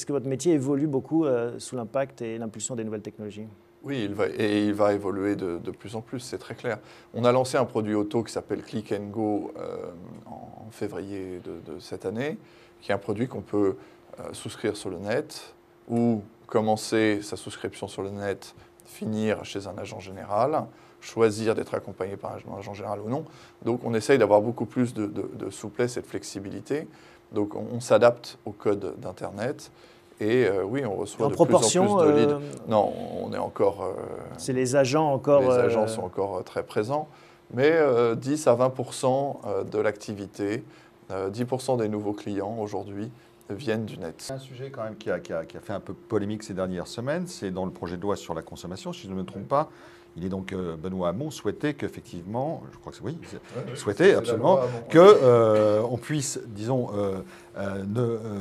est-ce que votre métier évolue beaucoup sous l'impact et l'impulsion des nouvelles technologies? Oui, il va évoluer de plus en plus, c'est très clair. On a lancé un produit auto qui s'appelle Click & Go en février de cette année, qui est un produit qu'on peut souscrire sur le net ou commencer sa souscription sur le net, finir chez un agent général, choisir d'être accompagné par un agent général ou non. Donc on essaye d'avoir beaucoup plus de souplesse et de flexibilité. Donc on s'adapte au code d'Internet. Et oui, on reçoit de plus en plus de leads. Non, on est encore... c'est les agents encore... Les agents sont encore très présents. Mais 10 à 20% de l'activité, 10% des nouveaux clients aujourd'hui viennent du net. Un sujet quand même qui a fait un peu polémique ces dernières semaines, c'est dans le projet de loi sur la consommation, si je ne me trompe pas. Il est donc, Benoît Hamon souhaitait qu'effectivement, je crois que c'est oui, souhaitait absolument qu'on puisse, disons,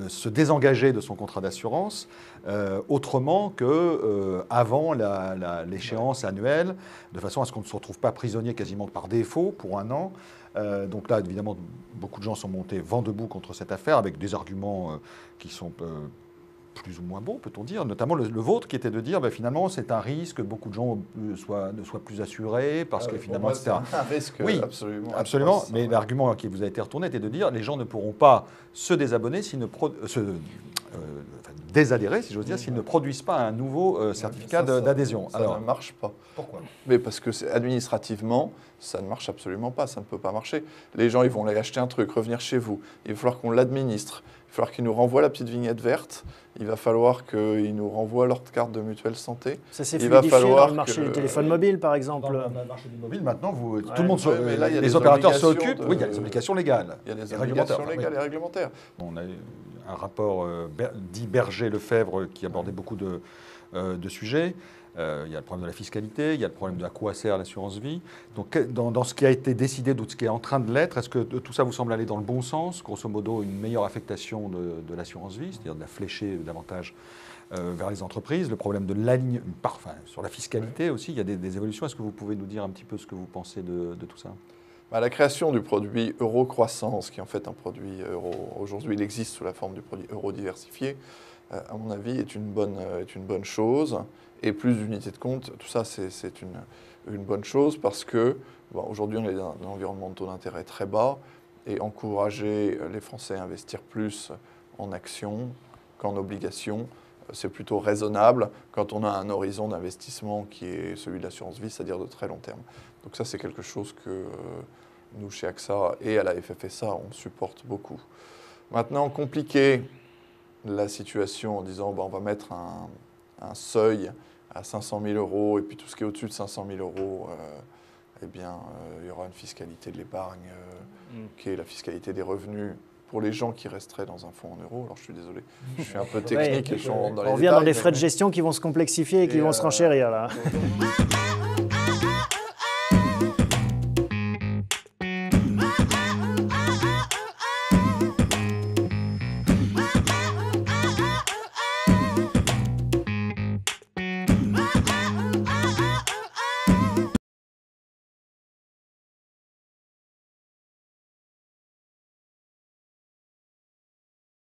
se désengager de son contrat d'assurance autrement qu'avant l'échéance annuelle, de façon à ce qu'on ne se retrouve pas prisonnier quasiment par défaut pour un an. Donc là, évidemment, beaucoup de gens sont montés vent debout contre cette affaire avec des arguments qui sont plus ou moins bons, peut-on dire, notamment le vôtre qui était de dire finalement c'est un risque que beaucoup de gens ne soient plus assurés parce que finalement c'est un risque, oui, absolument. Mais l'argument qui vous a été retourné était de dire les gens ne pourront pas se désabonner désadhérer, si j'ose dire, s'ils ne produisent pas un nouveau certificat d'adhésion. Alors, ça ne marche pas. Pourquoi? Mais parce que administrativement, ça ne marche absolument pas, ça ne peut pas marcher. Les gens, ils vont aller acheter un truc, revenir chez vous. Il va falloir qu'on l'administre. Il va falloir qu'ils nous renvoient la petite vignette verte. Il va falloir qu'ils nous renvoient leur carte de mutuelle santé. Ça s'est fluidifié dans le marché du téléphone mobile, par exemple. Dans le marché du mobile, maintenant, tout le monde, les opérateurs s'occupent. Oui, il y a des obligations légales. Il y a des obligations légales et réglementaires. On a un rapport dit Berger-Lefebvre qui abordait beaucoup de sujets. Il y a le problème de la fiscalité, il y a le problème de à quoi sert l'assurance vie. Donc, dans ce qui a été décidé, ce qui est en train de l'être, est-ce que tout ça vous semble aller dans le bon sens? Grosso modo, une meilleure affectation de l'assurance vie, c'est-à-dire de la flécher davantage vers les entreprises. Le problème de l'alignement, sur la fiscalité aussi, il y a des évolutions. Est-ce que vous pouvez nous dire un petit peu ce que vous pensez de tout ça? La création du produit Euro Croissance, qui est en fait un produit euro, aujourd'hui il existe sous la forme du produit euro diversifié, à mon avis est une bonne chose. Et plus d'unités de compte, tout ça c'est une bonne chose parce que aujourd'hui on est dans un environnement de taux d'intérêt très bas et encourager les Français à investir plus en actions qu'en obligations, c'est plutôt raisonnable quand on a un horizon d'investissement qui est celui de l'assurance vie, c'est-à-dire de très long terme. Donc ça c'est quelque chose que nous chez AXA et à la FFSA on supporte beaucoup. Maintenant, compliquer la situation en disant on va mettre un seuil à 500 000 € et puis tout ce qui est au-dessus de 500 000 €, il y aura une fiscalité de l'épargne qui est la fiscalité des revenus pour les gens qui resteraient dans un fonds en euros. Alors je suis désolé, je suis un peu technique et je rentre dans les détails. On revient dans des frais de gestion qui vont se complexifier et qui vont se renchérir là.